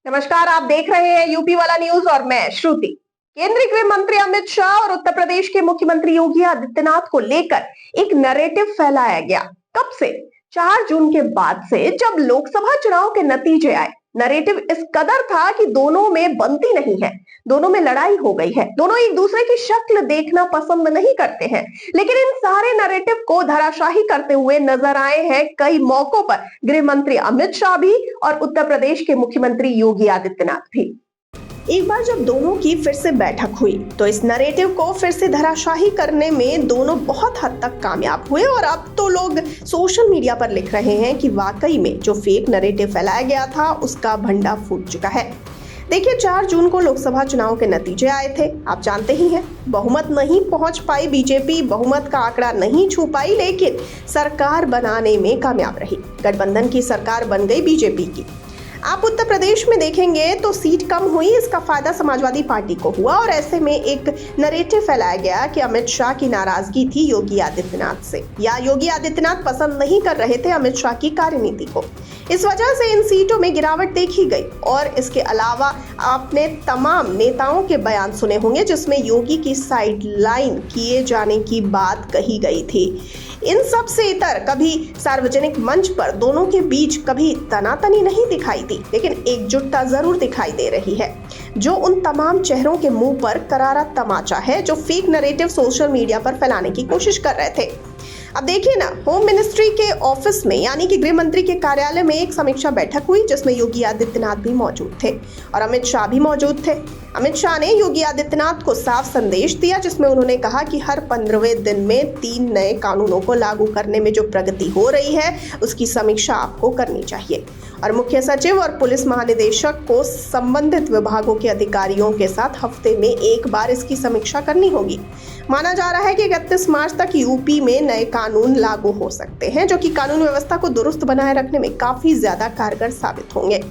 नमस्कार, आप देख रहे हैं यूपी वाला न्यूज और मैं श्रुति। केंद्रीय गृह मंत्री अमित शाह और उत्तर प्रदेश के मुख्यमंत्री योगी आदित्यनाथ को लेकर एक नैरेटिव फैलाया गया। कब से? 4 जून के बाद से, जब लोकसभा चुनाव के नतीजे आए। नैरेटिव इस कदर था कि दोनों में बनती नहीं है, दोनों में लड़ाई हो गई है, दोनों एक दूसरे की शक्ल देखना पसंद नहीं करते हैं। लेकिन इन सारे नैरेटिव को धराशाही करते हुए नजर आए हैं कई मौकों पर गृह मंत्री अमित शाह भी और उत्तर प्रदेश के मुख्यमंत्री योगी आदित्यनाथ भी। एक बार जब दोनों की फिर से बैठक हुई तो इस नैरेटिव को फिर से धराशाही करने में दोनों बहुत हद तक कामयाब हुए और अब तो लोग सोशल मीडिया पर लिख रहे हैं कि वाकई में जो फेक नैरेटिव फैलाया गया था उसका भंडा फूट चुका है। देखिए, 4 जून को लोकसभा चुनाव के नतीजे आए थे। आप जानते ही हैं, बहुमत नहीं पहुंच पाई बीजेपी, बहुमत का आंकड़ा नहीं छू पाई, लेकिन सरकार बनाने में कामयाब रही। गठबंधन की सरकार बन गई बीजेपी की। आप उत्तर प्रदेश में देखेंगे तो सीट कम हुई, इसका फायदा समाजवादी पार्टी को हुआ और ऐसे में एक नैरेटिव फैलाया गया कि अमित शाह की नाराजगी थी योगी आदित्यनाथ से, या योगी आदित्यनाथ पसंद नहीं कर रहे थे अमित शाह की कार्यनीति को। इस वजह से इन सीटों में गिरावट देखी गई। और इसके अलावा आपने तमाम नेताओं के बयान सुने होंगे जिसमें योगी की साइडलाइन किए जाने की बात कही गई थी। इन सब से इतर कभी सार्वजनिक मंच पर दोनों के बीच कभी तनातनी नहीं दिखाई दी, लेकिन एकजुटता जरूर दिखाई दे रही है, जो उन तमाम चेहरों के मुंह पर करारा तमाचा है जो फेक नैरेटिव सोशल मीडिया पर फैलाने की कोशिश कर रहे थे। अब देखिए ना, होम मिनिस्ट्री के ऑफिस में यानी कि गृह मंत्री के कार्यालय में एक समीक्षा बैठक हुई जिसमें योगी आदित्यनाथ भी मौजूद थे और अमित शाह भी मौजूद थे। अमित शाह ने योगी आदित्यनाथ को साफ संदेश दिया जिसमें उन्होंने कहा कि हर 15वें दिन में 3 नए कानूनों को लागू करने में जो प्रगति हो रही है उसकी समीक्षा आपको करनी चाहिए और मुख्य सचिव और पुलिस महानिदेशक को संबंधित विभागों के अधिकारियों के साथ हफ्ते में एक बार इसकी समीक्षा करनी होगी। माना जा रहा है कि 31 मार्च तक यूपी में नए कानून लागू हो सकते हैं जो कि कानून व्यवस्था को दुरुस्त बनाए रखने में काफी ज्यादा कारगर साबित होंगे।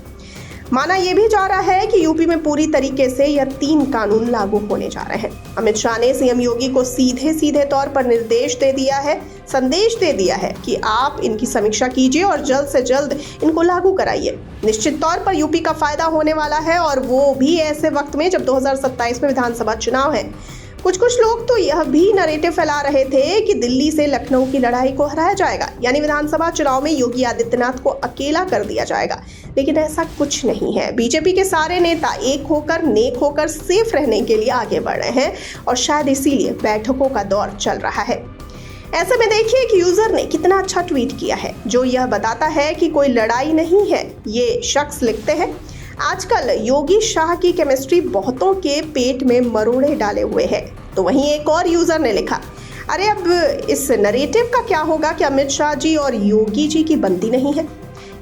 माना यह भी जा रहा है कि यूपी में पूरी तरीके से यह 3 कानून लागू होने जा रहे हैं। अमित शाह ने सीएम योगी को सीधे सीधे तौर पर निर्देश दे दिया है, संदेश दे दिया है कि आप इनकी समीक्षा कीजिए और जल्द से जल्द इनको लागू कराइए। निश्चित तौर पर यूपी का फायदा होने वाला है और वो भी ऐसे वक्त में जब 2027 में विधानसभा चुनाव है। कुछ लोग तो यह भी नैरेटिव फैला रहे थे कि दिल्ली से लखनऊ की लड़ाई को हराया जाएगा, यानी विधानसभा चुनाव में योगी आदित्यनाथ को अकेला कर दिया जाएगा, लेकिन ऐसा कुछ नहीं है। बीजेपी के सारे नेता एक होकर, नेक होकर सेफ रहने के लिए आगे बढ़ रहे हैं और शायद इसीलिए बैठकों का दौर चल रहा है। ऐसे में देखिए कि यूजर ने कितना अच्छा ट्वीट किया है जो यह बताता है कि कोई लड़ाई नहीं है। ये शख्स लिखते हैं, आजकल योगी शाह की केमिस्ट्री बहुतों के पेट में मरोड़े डाले हुए है। तो वहीं एक और यूजर ने लिखा, अरे अब इस नैरेटिव का क्या होगा कि अमित शाह जी और योगी जी की बनती नहीं है।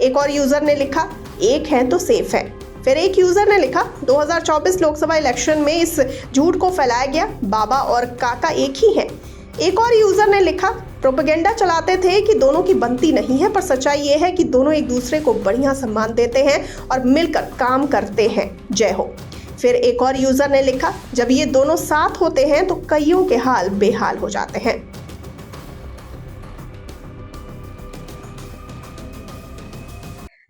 एक और यूजर ने लिखा, एक है तो सेफ है। फिर एक यूजर ने लिखा, 2024 लोकसभा इलेक्शन में इस झूठ को फैलाया गया, बाबा और काका एक ही हैं। एक और यूजर ने लिखा, प्रोपेगेंडा चलाते थे कि दोनों की बनती नहीं है, पर सच्चाई ये है कि दोनों एक दूसरे को बढ़िया सम्मान देते हैं और मिलकर काम करते हैं। जय हो। फिर एक और यूजर ने लिखा, जब ये दोनों साथ होते हैं तो कईयों के हाल बेहाल हो जाते हैं।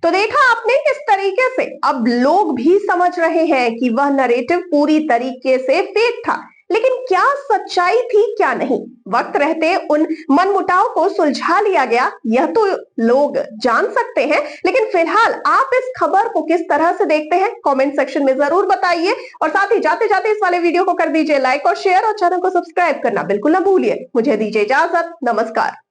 तो देखा आपने किस तरीके से अब लोग भी समझ रहे हैं कि वह नैरेटिव पूरी तरीके से फेक था, लेकिन क्या सच्चाई थी क्या नहीं। वक्त रहते उन मनमुटाव को सुलझा लिया गया, यह तो लोग जान सकते हैं। लेकिन फिलहाल आप इस खबर को किस तरह से देखते हैं, कमेंट सेक्शन में जरूर बताइए और साथ ही जाते जाते इस वाले वीडियो को कर दीजिए लाइक और शेयर और चैनल को सब्सक्राइब करना बिल्कुल ना भूलिए। मुझे दीजिए इजाजत, नमस्कार।